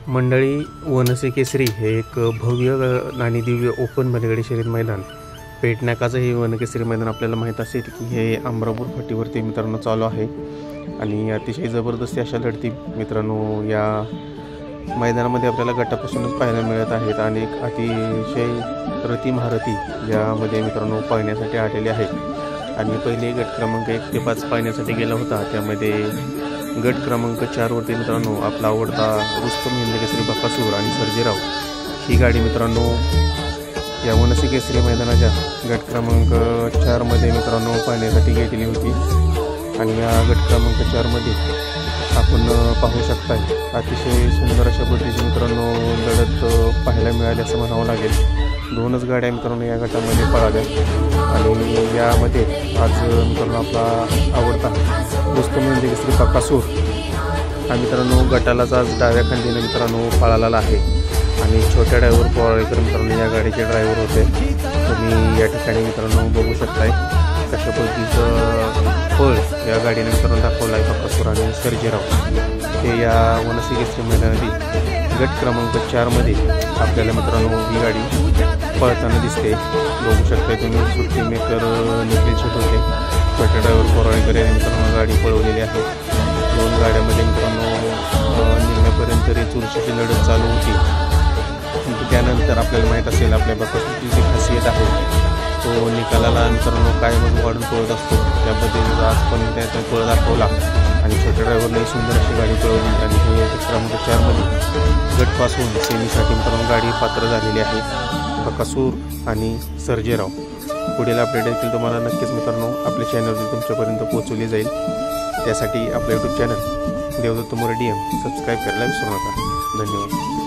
मंडळी, वनसे केसरी हे एक भव्य आणि दिव्य ओपन बैलगाडी शर्यत मैदान पेटनाकाचं हे वनकेसरी मैदान आपल्याला माहीत असेल की हे अमरापूर फाटीवरती मित्रांनो चालू आहे आणि अतिशय जबरदस्ती अशा लढती मित्रांनो या मैदानामध्ये आपल्याला गटापासूनच पाहायला मिळत आहेत आणि अतिशय रती यामध्ये मित्रांनो पाहण्यासाठी आलेले आहेत। आणि पहिले गट क्रमांक 1 ते 5 पाहण्यासाठी गेला होता, त्यामध्ये गट क्रमांक 4 वरती मित्रांनो आपला आवडता रुस्तम हिंद केसरी बकासूर आणि सर्जेराव ही गाडी मित्रांनो या वनसे केसरी मैदानाच्या गट क्रमांक 4 मध्ये मित्रांनो पाहण्यासाठी गेलेली होती। आणि या गट क्रमांक 4 मध्ये आपण पाहू शकताय अतिशय सुंदर अशा पद्धतीने मित्रांनो लढत पाहायला मिळाली असं म्हणावं लागेल। दोनच गाड्या मित्रांनो या गटामध्ये पळाल्या आणि यामध्ये आज मित्रांनो आपला आवडता रुस्तम हिंद केसरी बकासूर हा मित्रांनो गटालाच आज डाव्या खांदीने मित्रांनो पळालेला आहे आणि छोट्या ड्रायव्हर पोवाळेकर मित्रांनो या गाडीचे ड्रायव्हर होते। तुम्ही या ठिकाणी मित्रांनो बघू शकताय कशा पद्धतीचं पळ या गाडीने मित्रांनो दाखवला आहे बकासूर आणि सर्जेराव हे या वनसे केसरी मैदानातील गट क्रमांक 4 मध्ये आपल्याला मित्रांनो ही गाडी पळताना दिसते। बघू शकताय तुम्ही सुट्टी मेकर निखिल शेट होते, छोट्या ड्रायव्हर पोराळेकर यांनी मित्रांनो गाडी पळवलेली आहे। दोन गाड्यामध्ये मित्रांनो निम्म्यापर्यंत चुरशीची लढत चालू होती। त्यानंतर आपल्याला माहीत असेल आपल्या बकासूरची जी खासियत आहे तो निकालाला मित्रांनो कायमच वाढून पळत असतो, त्याबद्दल आज पण त्याचा पळ दाखवला आणि छोट्या ड्रायव्हरने सुंदर अशी गाडी पळवली आणि हे गट क्रमांक 4 मध्ये गटपासून सेमीसाठी मित्रांनो गाडी पात्र झालेली आहे बकासूर आणि सर्जेराव। पुढील अपडेट देखील तुम्हाला नक्कीच मित्रांनो आपल्या चॅनलवर तुमच्यापर्यंत पोहोचवली जाईल। त्यासाठी आपल्या YouTube channel Devdatt More DM subscribe करायला विसरू नका। धन्यवाद।